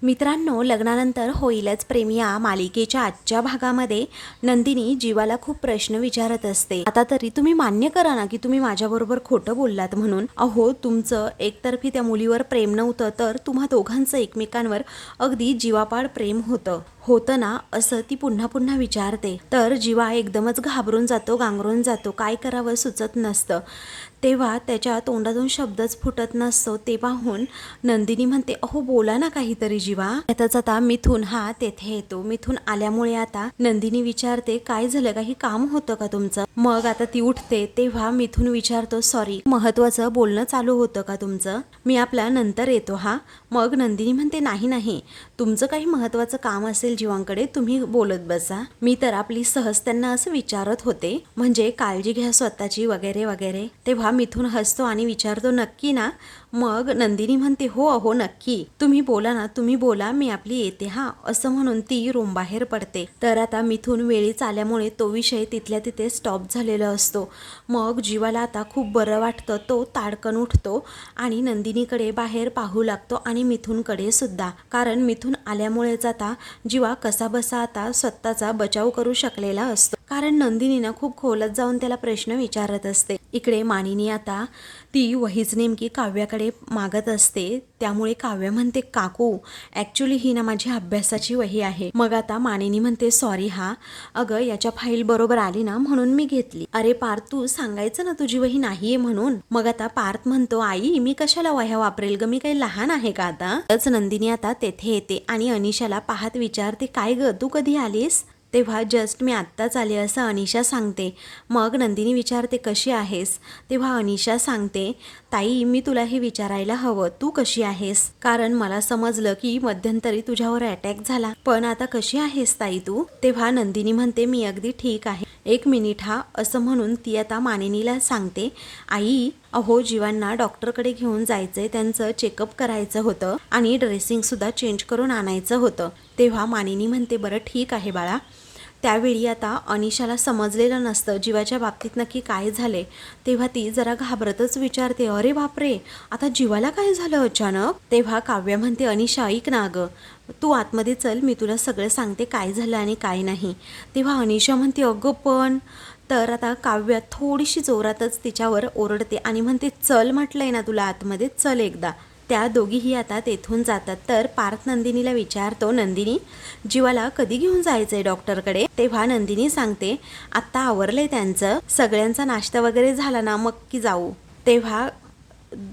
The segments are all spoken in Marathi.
मित्रांनो, लग्नानंतर होईलच प्रेम या मालिकेच्या आजच्या भागामध्ये नंदिनी जीवाला खूप प्रश्न विचारत असते। आता तरी तुम्ही मान्य करा ना की तुम्ही माझ्याबरोबर खोटं बोललात म्हणून। अहो, तुमचं एकतर्फी त्या मुलीवर प्रेम नव्हतं, तर तुम्हा दोघांचं एकमेकांवर अगदी जीवापाड प्रेम होतं ना, असं ती पुन्हा पुन्हा विचारते। तर जीवा एकदमच घाबरून जातो, गांगरून जातो, काय करावं सुचत नसतं। तेव्हा त्याच्या तोंडातून शब्दच फुटत नसतो। ते पाहून नंदिनी म्हणते, अहो बोला ना काहीतरी जीवा। त्यातच आता मिथुन हा तेथे येतो। मिथुन आल्यामुळे आता नंदिनी विचारते, काय झालं, काही काम होतं का तुमचं? मग आता ती उठते तेव्हा मिथुन विचारतो, सॉरी, महत्वाचं बोलणं चालू होतं का तुमचं? मी आपल्या नंतर येतो हा। मग नंदिनी म्हणते, नाही नाही, तुमचं काही महत्वाचं काम असेल जीवांकडे, तुम्ही बोलत बसा, मी तर आपली सहज त्यांना असं विचारत होते, म्हणजे काळजी घ्या स्वतःची वगैरे वगैरे। तेव्हा मिथुन हसतो आणि विचारतो, नक्की ना? मग नंदिनी म्हणते, हो अहो नक्की, तुम्ही बोला ना, तुम्ही बोला, मी आपली येते हा, असं म्हणून ती रूम बाहेर पडते। तर आता मिथुन वेळीच आल्यामुळे तो विषय तिथल्या तिथे स्टॉप झालेला असतो। मग जीवाला आता खूप बरं वाटतं, तो ताडकन उठतो आणि नंदिनीकडे बाहेर पाहू लागतो आणि मिथुनकडे सुद्धा, कारण मिथुन आल्यामुळेच आता जीवा कसा बसा आता स्वतःचा बचाव करू शकलेला असतो, कारण नंदिनीनं खूप खोलात जाऊन त्याला प्रश्न विचारत असते। इकडे मानिनी आता ती वहीच नेमकी काव्याकडे मागत असते, त्यामुळे काव्य म्हणते, काकू ॲक्च्युली ही ना माझी अभ्यासाची वही आहे। मग आता मानिनी म्हणते, सॉरी हा, अगं याच्या फाईल बरोबर आली ना म्हणून मी घेतली। अरे पार्थ, तू सांगायचं ना तुझी वही नाहीये म्हणून। मग आता पार्थ म्हणतो, आई मी कशाला वह्या वापरेल ग, मी काही लहान आहे का आता? तच नंदिनी आता तेथे येते आणि अनिशाला पाहत विचारते, काय ग तू कधी आलीस? तेव्हा जस्ट मी आत्ताच आले असं अनिशा सांगते। मग नंदिनी विचारते, कशी आहेस? तेव्हा अनिशा सांगते, ताई मी तुला हे विचारायला हवं, तू कशी आहेस? कारण मला समजलं की मध्यंतरी तुझ्यावर अटॅक झाला, पण आता कशी आहेस ताई तू? तेव्हा नंदिनी म्हणते, मी अगदी ठीक आहे, एक मिनिट हा, असं म्हणून ती आता मानिनीला सांगते, आई अहो जीवांना डॉक्टरकडे घेऊन जायचंय, त्यांचं चेकअप करायचं होतं आणि ड्रेसिंग सुद्धा चेंज करून आणायचं होतं। तेव्हा मानिनी म्हणते, बरं ठीक आहे बाळा। त्यावेळी आता अनिशाला समजलेलं नसतं जीवाच्या बाबतीत नक्की काय झाले। तेव्हा ती जरा घाबरतच विचारते, अरे बापरे, आता जीवाला काय झालं अचानक? तेव्हा काव्य म्हणते, अनिशा ऐक ना अगं, तू आतमध्ये चल, मी तुला सगळं सांगते काय झालं आणि काय नाही। तेव्हा अनिशा म्हणते, अगं पण, तर आता काव्य थोडीशी जोरातच तिच्यावर ओरडते आणि म्हणते, चल म्हटलंय ना तुला आतमध्ये, चल एकदा। त्या दोघीही आता तेथून जातात। तर पार्थ नंदिनीला विचारतो, नंदिनी जीवाला कधी घेऊन जायचंय डॉक्टरकडे? तेव्हा नंदिनी सांगते, आत्ता आवरलंय त्यांचं, सगळ्यांचा नाश्ता वगैरे झाला ना, मग की जाऊ। तेव्हा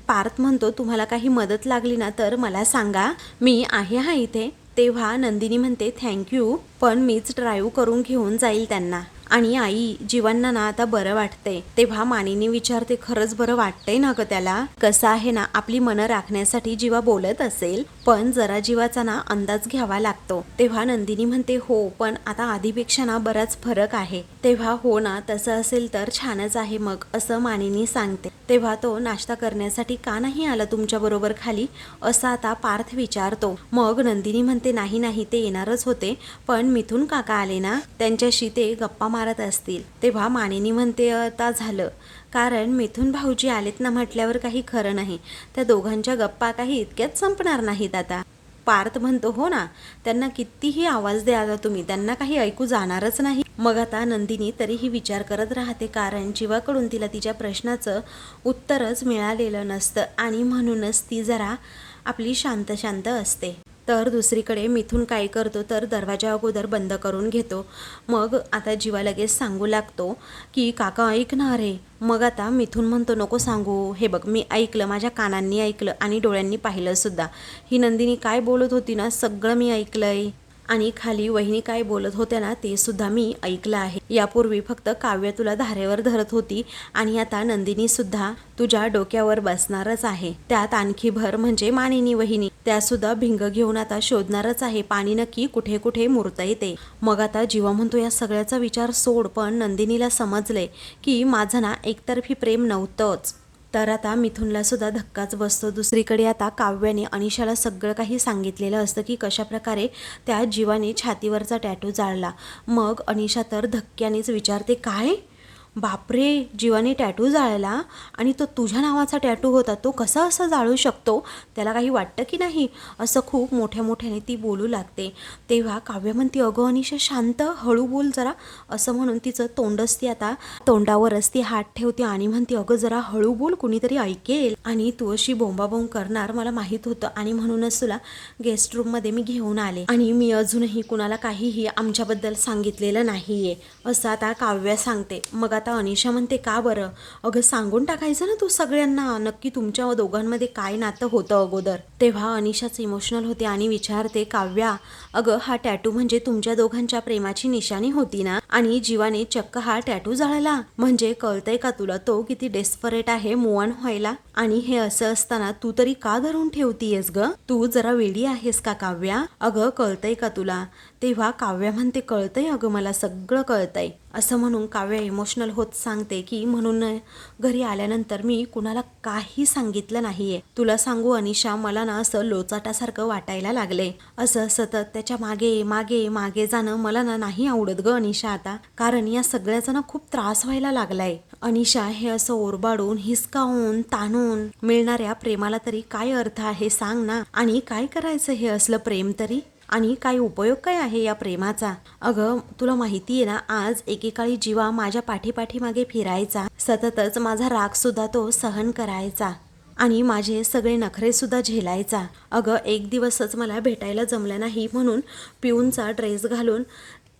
पार्थ म्हणतो, तुम्हाला काही मदत लागली ना तर मला सांगा, मी आहे हा इथे। तेव्हा नंदिनी म्हणते, थँक्यू, पण मीच ड्राईव्ह करून घेऊन जाईल त्यांना, आणि आई जीवांना ना आता बरं वाटतंय। तेव्हा मानिनी विचारते, खरंच बरं वाटतंय ना ग त्याला? कसं आहे ना, आपली मनं राखण्यासाठी जीवा बोलत असेल, पण जरा जीवाचा ना अंदाज घ्यावा लागतो। तेव्हा नंदिनी म्हणते, हो पण आता आधीपेक्षा ना बराच फरक आहे। तेव्हा हो ना, तसं असेल तर छानच आहे मग, असं मानिनी सांगते। तेव्हा तो नाश्ता करण्यासाठी का नाही आला तुमच्या बरोबर खाली, असं आता पार्थ विचारतो। मग नंदिनी म्हणते, नाही नाही, ते येणारच होते, पण मिथुन काका आले ना, त्यांच्याशी ते गप्पा मारत असतील। तेव्हा मानिनी म्हणते, आता झालं, कारण मिथुन भाऊजी आलेत ना म्हटल्यावर काही खरं नाही, त्या दोघांच्या गप्पा काही इतक्यात संपणार नाहीत आता। पार्थ म्हणतो, हो ना, त्यांना कितीही आवाज द्या आता तुम्ही, त्यांना काही ऐकू जाणारच नाही। मग आता नंदिनी तरीही विचार करत राहते, कारण जीवाकडून तिला तिच्या प्रश्नाचं उत्तरच मिळालेलं नसतं आणि म्हणूनच ती जरा आपली शांत शांत असते। तर दुसरीकडे मिथुन काय करतो, तर दरवाजा अगोदर बंद करून घेतो। मग आता जीवा लगेच सांगू लागतो की काका ऐकणार आहे। मग आता मिथुन म्हणतो, नको सांगू, हे बघ मी ऐकलं, माझ्या कानांनी ऐकलं आणि डोळ्यांनी पाहिलं सुद्धा, ही नंदिनी काय बोलत होती ना सगळं मी ऐकलंय, आणि खाली वहिनी काय बोलत होत्या ना ते सुद्धा मी ऐकलं आहे। यापूर्वी फक्त काव्य तुला धारेवर धरत होती आणि आता नंदिनी सुद्धा तुझ्या डोक्यावर बसणारच आहे, त्यात आणखी भर म्हणजे मानिनी वहिनी, त्या सुद्धा भिंग घेऊन आता शोधणारच आहे, पाणी नक्की कुठे कुठे मुरतंय ते। मग आता जीवा म्हणतो, या सगळ्याचा विचार सोड, पण नंदिनीला समजले की माझं ना एकतर्फी प्रेम नव्हतंच। तर आता मिथुनला सुद्धा धक्काच बसतो। दुसरीकडे आता काव्याने अनिशाला सगळं काही सांगितलेलं असतं की कशा प्रकारे त्या जीवाने छातीवरचा टॅटू जाळला। मग अनिशा तर धक्क्यानेच विचारते, काय बापरे, जीवाने टॅटू जाळला आणि तो तुझ्या नावाचा टॅटू होता, तो कसा असा जाळू शकतो, त्याला काही वाटतं की नाही, असं खूप मोठ्या मोठ्याने ती बोलू लागते. तेव्हा काव्य म्हणते, अगं अनिशा शांत, हळू बोल जरा, असं म्हणून तिचं तोंडच ती आता तोंडावरच ती हात ठेवते आणि म्हणते, अगं जरा हळू बोल, कुणीतरी ऐकेल आणि तू अशी बोंबाबोंब करणार मला माहीत होतं आणि म्हणूनच तुला गेस्ट रूममध्ये मी घेऊन आले आणि मी अजूनही कुणाला काहीही आमच्याबद्दल सांगितलेलं नाहीये, असं आता काव्य सांगते. मग आता अनिशा म्हणते, का बरं, अगं सांगून टाकायचं ना तू सगळ्यांना, नक्की तुमच्या दोघांमध्ये काय नातं होतं अगोदर. तेव्हा अनिशाच इमोशनल होते आणि विचारते, काव्या अगं हा टॅटू म्हणजे तुमच्या दोघांच्या प्रेमाची निशाणी होती ना, आणि जीवाने चक्क हा टॅटू जाळला, म्हणजे कळतंय का तुला तो किती डेस्परेट आहे मूव ऑन व्हायला, आणि हे असं असताना तू तरी का धरून ठेवतीयस ग, तू जरा वेडी आहेस का काव्या, अगं कळतंय का तुला. तेव्हा काव्या म्हणते, कळतंय अगं, मला सगळं कळतंय, असं म्हणून काव्या इमोशनल होत सांगते की म्हणून घरी आल्यानंतर मी कुणाला काही सांगितलं नाहीये. तुला सांगू अनिशा, मला ना असं लोचाटासारखं वाटायला लागले, असं सतत त्याच्या मागे मागे मागे जाणं मला ना नाही आवडत ग अनिशा आता, कारण या सगळ्याचा ना खूप त्रास व्हायला लागलाय. अनिशा, हे असं ओरबाडून हिसकावून ताणून मिळणाऱ्या प्रेमाला तरी काय अर्थ आहे सांग ना, आणि काय करायचं हे असलं प्रेम तरी, आणि काय उपयोग काय आहे या प्रेमाचा. अगं तुला माहिती आहे ना, आज एकेकाळी जीवा माझ्या पाठीपाठीमागे फिरायचा, सततच माझा राग सुद्धा तो सहन करायचा आणि माझे सगळे नखरे सुद्धा झेलायचा. अगं एक दिवसच मला भेटायला जमलं नाही म्हणून पिऊनचा ड्रेस घालून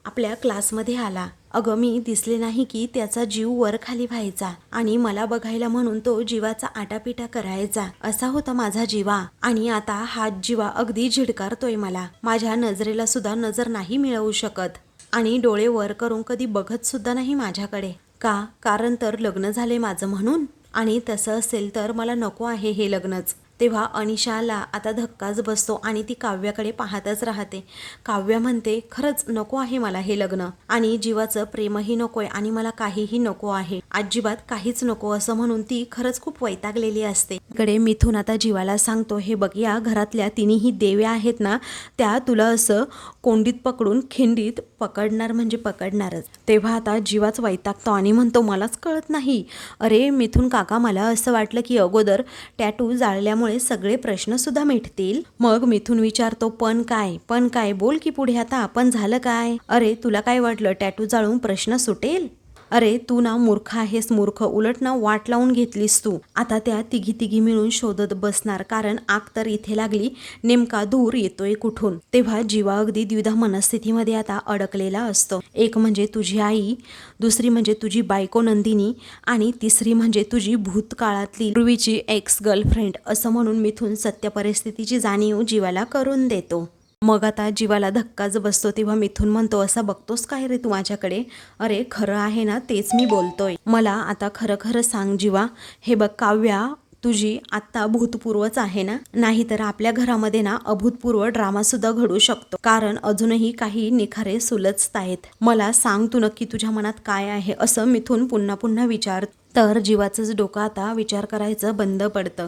आपल्या क्लासमध्ये आला. अगं मी दिसले नाही की त्याचा जीव वर खाली व्हायचा आणि मला बघायला म्हणून तो जीवाचा आटापिटा करायचा, असा होता माझा जीवा. आणि आता हा जीवा अगदी झिडकारतोय मला, माझ्या नजरेला सुद्धा नजर नाही मिळवू शकत आणि डोळे वर करून कधी बघत सुद्धा नाही माझ्याकडे. का? कारण तर लग्न झाले माझं म्हणून, आणि तसं असेल तर मला नको आहे हे लग्नच. तेव्हा अनिशाला आता धक्काच बसतो आणि ती काव्याकडे पाहतच राहते. काव्या म्हणते, खरंच नको आहे मला हे लग्न, आणि जीवाचं प्रेमही नकोय आणि मला काहीही नको आहे, अजिबात काहीच नको, असं म्हणून ती खरंच खूप वैतागलेली असते. इकडे मिथून आता जीवाला सांगतो, हे बघ, या घरातल्या तिन्ही देव्या आहेत ना, त्या तुला असं कोंडीत पकडून खिंडीत पकडणार म्हणजे पकडणारच. तेव्हा आता जीवाच वैतागतो आणि म्हणतो, मलाच कळत नाही. अरे मिथून काका, मला असं वाटलं की अगोदर टॅटू जाळल्यामुळे सगळे प्रश्न सुद्धा मिटतील. मग मिथून विचारतो, पण काय बोल की पुढे आता, पण झालं काय. अरे तुला काय वाटलं टॅटू जाळून प्रश्न सुटेल. अरे तू ना मूर्ख आहेस, मूर्ख, उलट ना वाट लावून घेतलीस तू. आता त्या तिघी मिळून शोधत बसणार, कारण आग तर इथे लागली, नेमका धूर येतोय कुठून. तेव्हा जीवा अगदी द्विधा मनस्थितीमध्ये आता अडकलेला असतो. एक म्हणजे तुझी आई, दुसरी म्हणजे तुझी बायको नंदिनी, आणि तिसरी म्हणजे तुझी भूतकाळातली पूर्वीची एक्स गर्लफ्रेंड, असं म्हणून मिथून सत्य परिस्थितीची जाणीव जीवाला करून देतो. मग आता जीवाला धक्काच बसतो. तेव्हा मिथून म्हणतो, असं बघतोस काय रे तू माझ्याकडे, अरे खरं आहे ना तेच मी बोलतोय, मला आता खरं सांग जीवा. हे बघ काव्या, तुझी आत्ता भूतपूर्वच आहे ना, नाहीतर आपल्या घरामध्ये ना अभूतपूर्व ड्रामा सुद्धा घडू शकतो, कारण अजूनही काही निखारे सुलचत आहेत. मला सांग तू नक्की तुझ्या मनात काय आहे, असं मिथून पुन्हा विचार. तर जीवाचंच डोकं आता विचार करायचं बंद पडतं.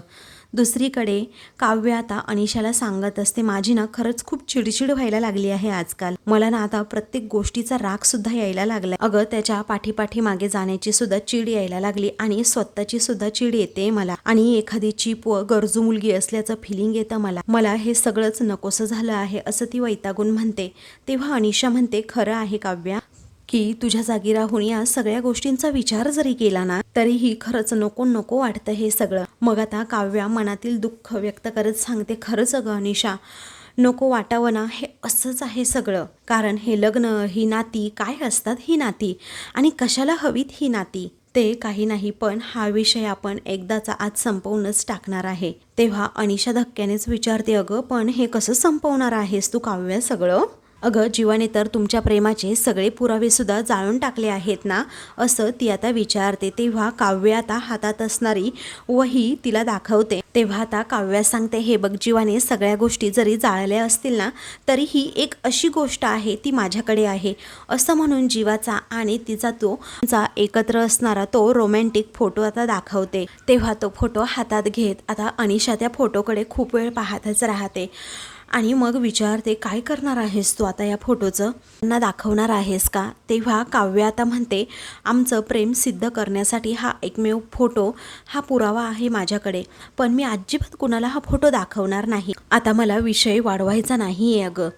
दुसरीकडे काव्य आता अनिशाला सांगत असते, माझी ना खरंच खूप चिडचिड व्हायला लागली आहे आजकाल, मला ना आता प्रत्येक गोष्टीचा राग सुद्धा यायला लागला. अगं त्याच्या पाठीपाठी मागे जाण्याची सुद्धा चीड यायला लागली आणि स्वतःची सुद्धा चीड येते मला, आणि एखादी चीप व गरजू मुलगी असल्याचं फिलिंग येतं मला हे सगळंच नकोसं झालं आहे, असं ती वैतागून म्हणते. तेव्हा अनिशा म्हणते, खरं आहे काव्या की तुझ्या जागी राहून या सगळ्या गोष्टींचा विचार जरी केला ना, तरीही खरंच नको वाटतं हे सगळं. मग आता काव्या मनातील दुःख व्यक्त करत सांगते, खरंच अगं अनिशा, नको वाटावं ना, हे असंच आहे सगळं, कारण हे लग्न, ही नाती काय असतात ही नाती, आणि कशाला हवीत ही नाती, ते काही नाही, पण हा विषय आपण एकदाचा आज संपवूनच टाकणार आहे. तेव्हा अनिशा धक्क्यानेच विचारते, अगं पण हे कसं संपवणार आहेस तू काव्या सगळं. अगं जीवाने तर तुमच्या प्रेमाचे सगळे पुरावे सुद्धा जाळून टाकले आहेत ना, असं ती आता विचारते. तेव्हा काव्य आता हातात असणारी वही तिला दाखवते. तेव्हा आता काव्या सांगते, हे बघ जीवाने सगळ्या गोष्टी जरी जाळल्या असतील ना, तरी ही एक अशी गोष्ट आहे ती माझ्याकडे आहे, असं म्हणून जीवाचा आणि तिचा एकत्र असणारा तो रोमॅन्टिक फोटो आता दाखवते. तेव्हा तो फोटो हातात घेत आता अनिशा त्या फोटोकडे खूप वेळ पाहतच राहते आणि मग विचारते काय करणार आहेस तू आता या फोटोचं, त्यांना दाखवणार आहेस का? तेव्हा काव्य आता म्हणते आमचं प्रेम सिद्ध करण्यासाठी हा एकमेव फोटो हा पुरावा आहे माझ्याकडे, पण मी अजिबात कुणाला हा फोटो दाखवणार नाही. आता मला विषय वाढवायचा नाही आहे अगं,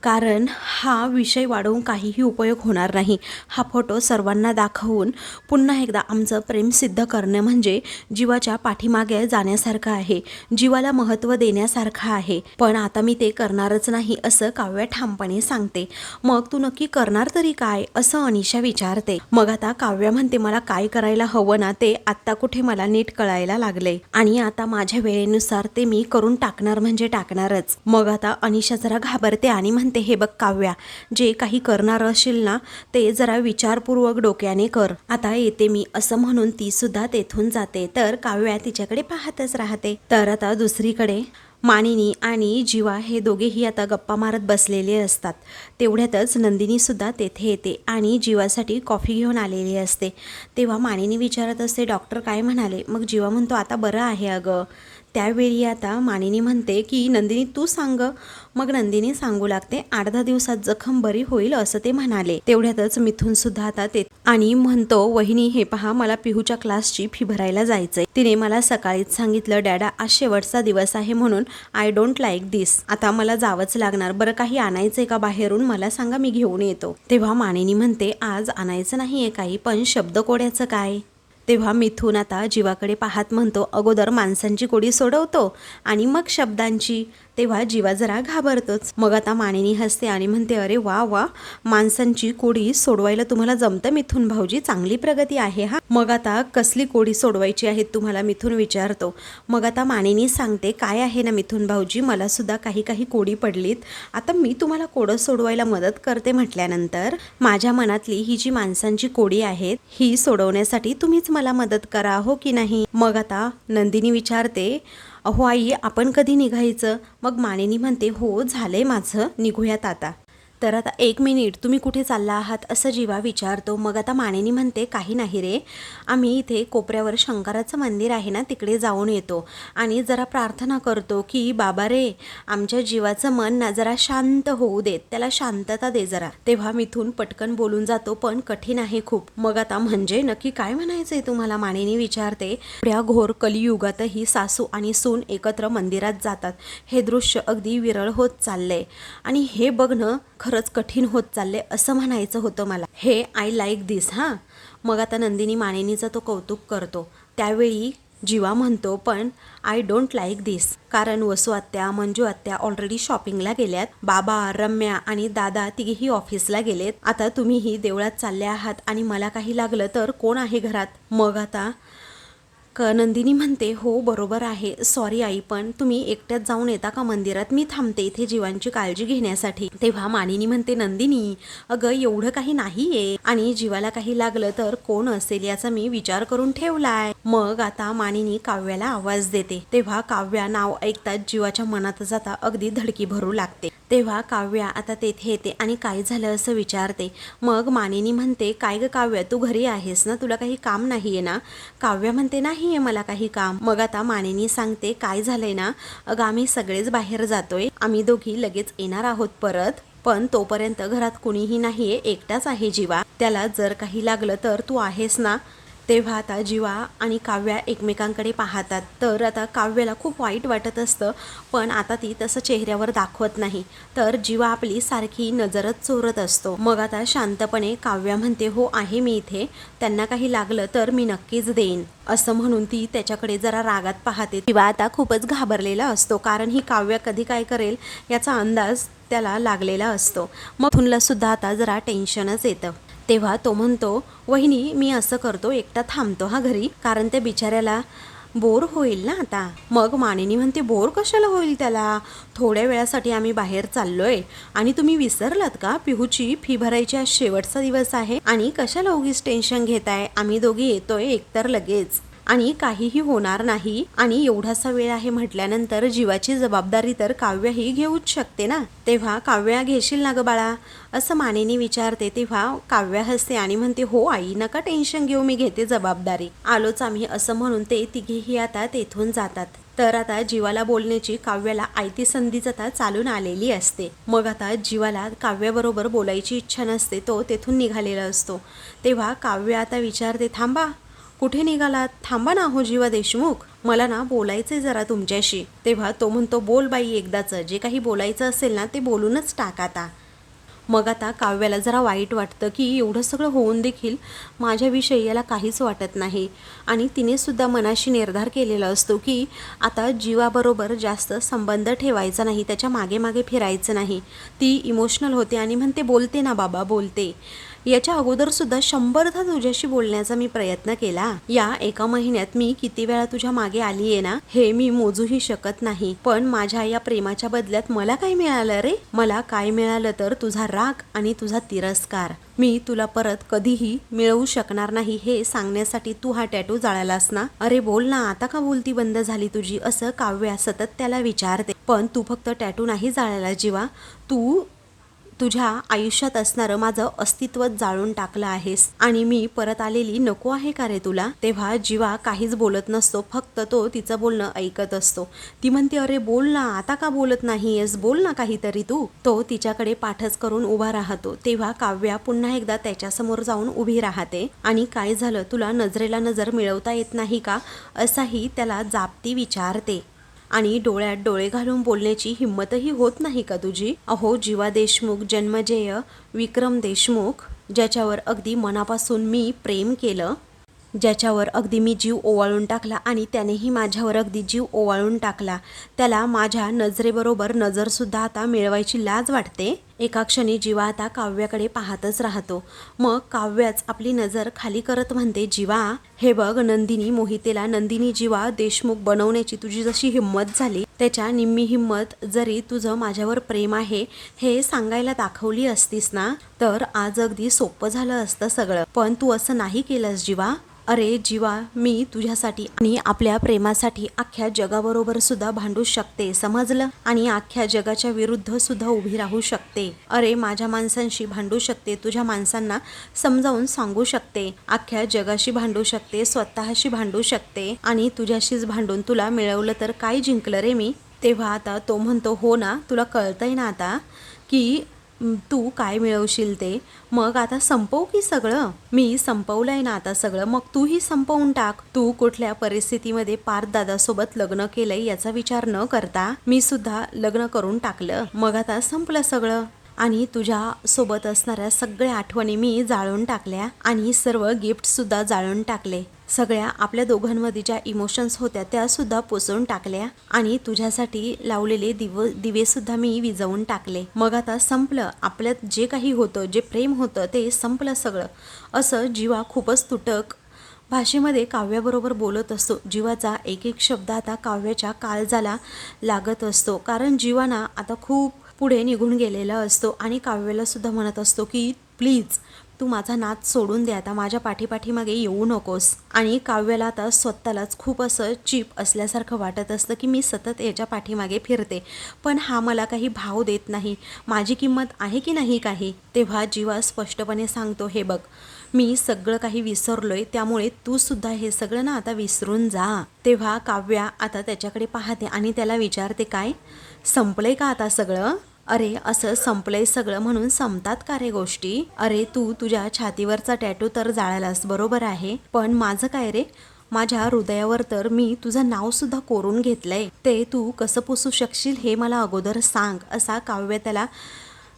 कारण हा विषय वाढवून काहीही उपयोग होणार नाही. हा फोटो सर्वांना दाखवून पुन्हा एकदा आमचं प्रेम सिद्ध करणं म्हणजे जीवाच्या पाठीमागे जाण्यासारखं आहे, जीवाला महत्त्व देण्यासारखं आहे. पण आता मी ते करणारच नाही असं काव्य ठामपणे सांगते. मग तू नक्की करणार तरी काय असं अनिशा विचारते. मग आता काव्य म्हणते मला काय करायला हवं ना ते आता कुठे मला नीट कळायला लागले आणि आता माझ्या वेळेनुसार ते मी करून टाकणार म्हणजे टाकणारच. मग आता अनिशा जरा घाबरते आणि म्हणते हे बघ काव्या, जे काही करणार असेल ना ते जरा विचारपूर्वक डोक्याने कर, आता येते मी असं म्हणून ती सुद्धा तेथून जाते. तर काव्या तिच्याकडे पाहतच राहते. तर आता दुसरीकडे मानिनी आणि जीवा हे दोघेही आता गप्पा मारत बसलेले असतात. तेवढ्यातच नंदिनी सुद्धा तेथे येते आणि जीवासाठी कॉफी घेऊन आलेली असते. तेव्हा मानिनी विचारत असते डॉक्टर काय म्हणाले? मग जीवा म्हणतो आता बरं आहे अगं. त्यावेळी आता मानिनी म्हणते की नंदिनी तू सांग. मग नंदिनी सांगू लागते 8-10 दिवसात जखम बरी होईल असं ते म्हणाले. तेवढ्यातच मिथून सुद्धा आता ते आणि म्हणतो वहिनी हे पहा मला पिहूच्या क्लासची फी भरायला जायचंय, तिने मला सकाळीच सांगितलं डॅडा आज शेवटचा दिवस आहे म्हणून आय डोंट लाईक दिस, आता मला जावंच लागणार, बरं काही आणायचंय का बाहेरून मला सांगा मी घेऊन येतो. तेव्हा मानिनी म्हणते आज आणायचं नाहीये काही, पण शब्दकोड्याचं काय? तेव्हा मिथून आता जीवाकडे पाहत म्हणतो अगोदर माणसांची कोडी सोडवतो आणि मग शब्दांची. तेव्हा जीवा जरा घाबरतोच. मग आता मानिनी हसते आणि म्हणते अरे वा वा, माणसांची कोडी सोडवायला तुम्हाला जमतं मिथून भाऊजी, चांगली प्रगती आहे हा. मग आता कसली कोडी सोडवायची आहे तुम्हाला मिथून विचारतो. मग आता मानिनी सांगते काय आहे ना मिथून भाऊजी, मला सुद्धा काही कोडी पडलीत, आता मी तुम्हाला कोडं सोडवायला मदत करते म्हटल्यानंतर माझ्या मनातली ही जी माणसांची कोडी आहेत ही सोडवण्यासाठी तुम्हीच मला मदत करा हो की नाही. मग आता नंदिनी विचारते अहो आई आपण कधी निघायचं? मग मानिनी म्हणते हो झालंय माझं, निघूयात आता. तर आता 1 मिनिट तुम्ही कुठे चालला आहात असं जीवा विचारतो. मग आता मानिनी म्हणते काही नाही रे, आम्ही इथे कोपऱ्यावर शंकराचं मंदिर आहे ना तिकडे जाऊन येतो आणि जरा प्रार्थना करतो की बाबा रे आमच्या जीवाचं मन ना जरा शांत होऊ देत, त्याला शांतता दे जरा. तेव्हा मिथून पटकन बोलून जातो पण कठीण आहे खूप. मग आता म्हणजे नक्की काय म्हणायचंय तुम्हाला मानिनी विचारते. या घोर कलियुगातही सासू आणि सून एकत्र मंदिरात जातात, हे दृश्य अगदी विरळ होत चाललंय आणि हे बघणं खरंच कठीण होत चालले असं म्हणायचं होतं मला. हे आय लाईक दिस हां. मग आता नंदिनी मानिनीचा तो कौतुक करतो. त्यावेळी जीवा म्हणतो पण आय डोंट लाईक दिस, कारण वसू आत्या मंजू आत्या ऑलरेडी शॉपिंगला गेल्यात, बाबा रम्या आणि दादा तिघेही ऑफिसला गेलेत, आता तुम्हीही देवळात चालले आहात आणि मला काही लागलं तर कोण आहे घरात? मग आता नंदिनी म्हणते हो बरोबर आहे, सॉरी आई पण तुम्ही एकट्यात जाऊन येता का मंदिरात, मी थांबते इथे जीवांची काळजी घेण्यासाठी. तेव्हा मानिनी म्हणते नंदिनी अगं एवढं काही नाहीये आणि जीवाला काही लागलं तर कोण असेल याचा मी विचार करून ठेवलाय. मग आता मानिनी काव्याला आवाज देते. तेव्हा काव्या नाव ऐकताच जीवाच्या मनात जाता अगदी धडकी भरू लागते. तेव्हा काव्या आता तेथे येते आणि काय झालं असं विचारते. मग मानिनी म्हणते काय ग काव्या तू घरी आहेस ना, तुला काही काम नाहीये ना? काव्या म्हणते नाहीये मला काही काम. मग आता मानिनी सांगते काय झालंय ना अगं आम्ही सगळेच बाहेर जातोय, आम्ही दोघी लगेच येणार आहोत परत, पण तोपर्यंत घरात कुणीही नाहीये, एकटाच आहे जीवा, त्याला जर काही लागलं तर तू आहेस ना. तेव्हा आता जीवा आणि काव्या एकमेकांकडे पाहतात. तर आता काव्याला खूप वाईट वाटत असतं पण आता ती तसं चेहऱ्यावर दाखवत नाही, तर जीवा आपली सारखी नजरच चोरत असतो. मग आता शांतपणे काव्या म्हणते हो आहे मी इथे, त्यांना काही लागलं तर मी नक्कीच देईन असं म्हणून ती त्याच्याकडे जरा रागात पाहते. जीवा आता खूपच घाबरलेला असतो कारण ही काव्या कधी काय करेल याचा अंदाज त्याला लागलेला असतो. मग थुनला सुद्धा आता जरा टेन्शनच येतं. तेव्हा तो म्हणतो वहिनी मी असं करतो एकटा थांबतो हा घरी, कारण त्या बिचाऱ्याला बोर होईल ना आता. मग मानिनी म्हणते बोर कशाला होईल त्याला, थोड्या वेळासाठी आम्ही बाहेर चाललोय आणि तुम्ही विसरलात का पिहूची फी भरायची आज शेवटचा दिवस आहे आणि कशाला उगीच टेन्शन घेताय, आम्ही दोघी येतोय एकतर लगेच आणि काहीही होणार नाही आणि एवढासा वेळ आहे म्हटल्यानंतर जीवाची जबाबदारी तर काव्या ही घेऊच शकते ना. तेव्हा काव्या घेशील ना ग बाळा असं मानिनी विचारते. तेव्हा काव्या हसते आणि म्हणते हो आई नका टेन्शन घेऊ, मी घेते जबाबदारी, आलोच आम्ही असं म्हणून ते तिघेही आता तेथून जातात. तर आता जीवाला बोलण्याची काव्याला आयती संधीच आता चालून आलेली असते. मग आता जीवाला काव्याबरोबर बोलायची इच्छा नसते, तो तेथून निघालेला असतो. तेव्हा काव्य आता विचारते, थांबा, कुठे निघालात? थांबा ना हो जीवा देशमुख, मला ना बोलायचंय जरा तुमच्याशी. तेव्हा तो म्हणतो, बोल बाई, एकदाचं जे काही बोलायचं असेल ना ते बोलूनच टाक आता. मग आता काव्याला जरा वाईट वाटतं की एवढं सगळं होऊन देखील माझ्याविषयी याला काहीच वाटत नाही. आणि तिने सुद्धा मनाशी निर्धार केलेला असतो की आता जीवाबरोबर जास्त संबंध ठेवायचा नाही, त्याच्या मागे मागे फिरायचं नाही. ती इमोशनल होते आणि म्हणते, बोलते ना बाबा, बोलते. याच्या अगोदर सुद्धा 100दा तुझ्याशी बोलण्याचा मी प्रयत्न केला. या एका महिन्यात मी किती वेळा तुझ्या मागे आली आहे ना, हे मी मोजूही शकत नाही. पण माझ्या या प्रेमाच्या बदल्यात मला काय मिळालं रे? मला काय मिळालं तर तुझा राग आणि तुझा तिरस्कार. मी तुला परत कधीही मिळवू शकणार नाही हे सांगण्यासाठी तू हा टॅटू जाळलास ना. अरे बोल ना, आता का बोलती बंद झाली तुझी? असं काव्या सतत त्याला विचारते. पण तू फक्त टॅटू नाही जाळला जीवा, तू तुझ्या आयुष्यात असणारं माझं अस्तित्व जाळून टाकलं आहेस. आणि मी परत आलेली नको आहे का रे तुला? तेव्हा जीवा काहीच बोलत नसतो, फक्त तो तिचं बोलणं ऐकत असतो. ती म्हणते, अरे बोल ना, आता का बोलत नाहीयेस? बोल ना काहीतरी तू. तो तिच्याकडे पाठच करून उभा राहतो. तेव्हा काव्या पुन्हा एकदा त्याच्यासमोर जाऊन उभी राहते आणि काय झालं, तुला नजरेला नजर मिळवता येत नाही का, असाही त्याला जापती विचारते. आणि डोळ्यात डोळे घालून बोलण्याची हिंमतही होत नाही का तुझी? अहो जीवा देशमुख, जन्मजेय विक्रम देशमुख, ज्याच्यावर अगदी मनापासून मी प्रेम केलं, ज्याच्यावर अगदी मी जीव ओवाळून टाकला आणि त्यानेही माझ्यावर अगदी जीव ओवाळून टाकला, त्याला माझ्या नजरेबरोबर नजरसुद्धा आता मिळवायची लाज वाटते. एका क्षणी जीवा आता काव्याकडे पाहतच राहतो. मग काव्याच आपली नजर खाली करत म्हणते, जीवा हे बघ, नंदिनी मोहितेला नंदिनी जीवा देशमुख बनवण्याची तुझी जशी हिंमत झाली, त्याच्या निम्मी हिंमत जरी तुझं माझ्यावर प्रेम आहे हे सांगायला दाखवली असतीस ना, तर आज अगदी सोपं झालं असतं सगळं. पण तू असं नाही केलंस जीवा. अरे जीवा, मी तुझ्यासाठी आणि आपल्या प्रेमासाठी अख्ख्या जगाबरोबर सुद्धा भांडू शकते, समजलं? आणि अख्ख्या जगाच्या विरुद्ध सुद्धा उभी राहू शकते. अरे माझ्या माणसांशी भांडू शकते, तुझ्या माणसांना समजावून सांगू शकते, अख्ख्या जगाशी भांडू शकते, स्वतःशी भांडू शकते आणि तुझ्याशीच भांडून तुला मिळवलं तर काय जिंकलं रे मी? तेव्हा आता तो म्हणतो, हो ना, तुला कळतंय ना आता की तू काय मिळवशील ते. मग आता संपव की सगळं. मी संपवलंय ना आता सगळं, मग तूही संपवून टाक. तू कुठल्या परिस्थितीमध्ये पार्थ दादासोबत लग्न केलंय याचा विचार न करता मी सुद्धा लग्न करून टाकलं. मग आता संपलं सगळं. आणि तुझ्या सोबत असणाऱ्या सगळ्या आठवणी मी जाळून टाकल्या आणि सर्व गिफ्टसुद्धा जाळून टाकले. सगळ्या आपल्या दोघांमध्ये ज्या इमोशन्स होत्या त्या सुद्धा पुसून टाकल्या आणि तुझ्यासाठी लावलेले दिवेसुद्धा मी विझवून टाकले. मग आता संपलं, आपल्यात जे काही होतं, जे प्रेम होतं ते संपलं सगळं. असं जीवा खूपच तुटक भाषेमध्ये काव्याबरोबर बोलत असतो. जीवाचा एक एक शब्द आता काव्याच्या काळजाला लागत असतो, कारण जीवाना आता खूप पुढे निघून गेलेला असतो आणि काव्याला सुद्धा म्हणत असतो की प्लीज तू माझा नाद सोडून दे, आता माझ्या पाठीमागे येऊ नकोस. आणि काव्याला आता स्वतःलाच खूप असं चीप असल्यासारखं वाटत असतं की मी सतत याच्या पाठीमागे फिरते, पण हा मला काही भाव देत नाही, माझी किंमत आहे की नाही काही. तेव्हा जीवा स्पष्टपणे सांगतो, हे बघ, मी सगळं काही विसरलोय, त्यामुळे तू सुद्धा हे सगळं ना आता विसरून जा. तेव्हा काव्या आता त्याच्याकडे पाहते आणि त्याला विचारते, काय संपलंय का आता सगळं? अरे असं संपलंय सगळं म्हणून संपतात का रे गोष्टी? अरे तू तुझ्या छातीवरचा टॅटू तर जाळलास, बरोबर आहे, पण माझं काय रे? माझ्या हृदयावर तर मी तुझं नाव सुद्धा कोरून घेतलंय, ते तू कसं पुसू शकशील हे मला अगोदर सांग. असा काव्य त्याला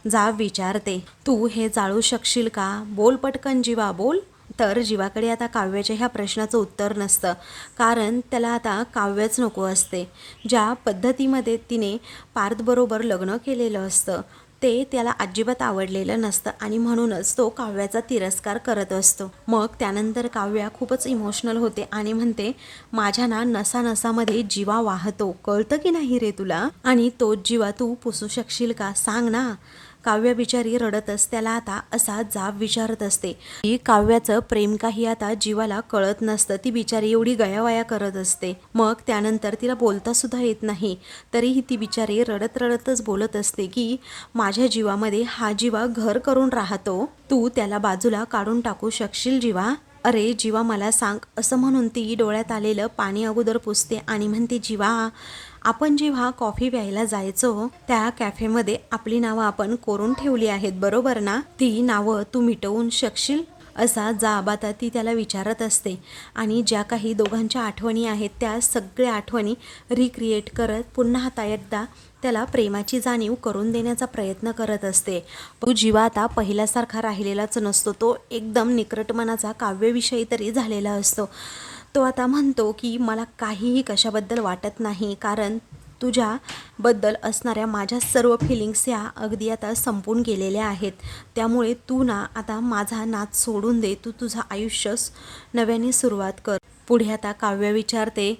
जाब विचारते. तू हे जाळू शकशील का? बोल पटकन जीवा, बोल. तर जीवाकडे आता काव्याच्या ह्या प्रश्नाचं उत्तर नसतं, कारण त्याला आता काव्यच नको असते. ज्या पद्धतीमध्ये तिने पार्थबरोबर लग्न केलेलं असतं ते त्याला अजिबात आवडलेलं नसतं आणि म्हणूनच तो काव्याचा तिरस्कार करत असतो. मग त्यानंतर काव्या खूपच इमोशनल होते आणि म्हणते, माझ्या ना नसानसामध्ये जीवा वाहतो, कळतं की नाही रे तुला? आणि तो जीवा तू पुसू शकशील का? सांग ना. काव्य बिचारी रडतच त्याला आता असा जाब विचारत असते की काव्याचं प्रेम काही आता जीवाला कळत नसतं, ती बिचारी एवढी गयावया करत असते. मग त्यानंतर तिला बोलता सुद्धा येत नाही, तरीही ती बिचारी रडत रडतच बोलत असते की माझ्या जीवामध्ये हा जीवा घर करून राहतो, तू त्याला बाजूला काढून टाकू शकशील जीवा? अरे जीवा मला सांग, असं म्हणून ती डोळ्यात आलेलं पाणी अगोदर पुसते आणि म्हणते, जीवा आपण जेव्हा कॉफी प्यायला जायचो त्या कॅफेमध्ये आपली नावं आपण कोरून ठेवली आहेत बरोबर ना, ती नावं तू मिटवून शकशील? असा जाबाता ती त्याला विचारत असते आणि ज्या काही दोघांच्या आठवणी आहेत त्या सगळ्या आठवणी रिक्रिएट करत पुन्हा आता एकदा त्याला प्रेमाची जाणीव करून देण्याचा प्रयत्न करत असते. तो जीवा आता पहिल्यासारखा राहिलेलाच नसतो. तो एकदम निकट मनाचा काव्यविषयी तरी झालेला असतो. तो आता म्हणतो की मला काहीही कशाबद्दल वाटत नाही, कारण तुझ्याबद्दल असणाऱ्या माझ्या सर्व फिलिंग्स या अगदी आता संपून गेलेल्या आहेत. त्यामुळे तू ना आता माझा नाद सोडून दे, तू तुझं आयुष्य नव्याने सुरुवात कर. पुढे आता काव्य विचारते,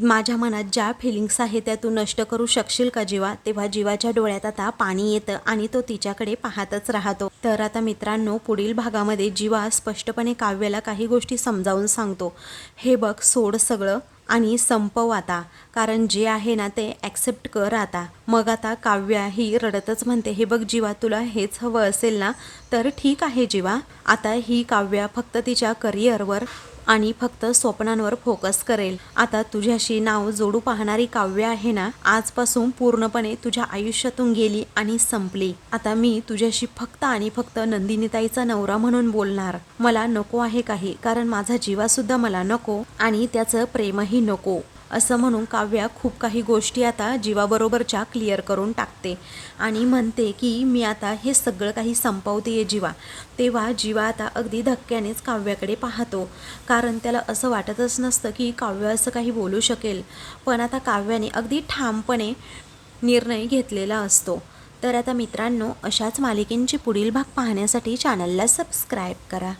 माझ्या मनात ज्या फिलिंग्स आहेत त्या तू नष्ट करू शकशील का जीवा? तेव्हा जीवाच्या डोळ्यात आता पाणी येतं आणि तो तिच्याकडे पाहतच राहतो. तर आता मित्रांनो, पुढील भागामध्ये जीवा स्पष्टपणे काव्याला काही गोष्टी समजावून सांगतो. हे बघ, सोड सगळं आणि संपव आता, कारण जे आहे ना ते ॲक्सेप्ट कर आता. मग आता काव्या ही रडतच म्हणते, हे बघ जीवा, तुला हेच हवं असेल ना, तर ठीक आहे जीवा. आता ही काव्या फक्त तिच्या करिअरवर आणि फक्त स्वप्नांवर फोकस करेल. आता तुझ्याशी नाव जोडू पाहणारी काव्य आहे ना, आजपासून पूर्णपणे तुझ्या आयुष्यातून गेली आणि संपली. आता मी तुझ्याशी फक्त आणि फक्त नंदिनीताईचा नवरा म्हणून बोलणार. मला नको आहे काही, कारण माझा जीवासुद्धा मला नको आणि त्याचं प्रेमही नको. असं म्हणून काव्या खूप काही गोष्टी आता जीवाबरोबरच्या क्लिअर करून टाकते आणि म्हणते की मी आता हे सगळं काही संपवते जीवा. तेव्हा जीवा आता अगदी धक्क्यानेच काव्याकडे पाहतो, कारण त्याला असं वाटतच नसतं की काव्य असं काही बोलू शकेल. पण आता काव्याने अगदी ठामपणे निर्णय घेतलेला असतो. तर आता मित्रांनो, अशाच मालिकेंची पुढील भाग पाहण्यासाठी चॅनलला सबस्क्राईब करा.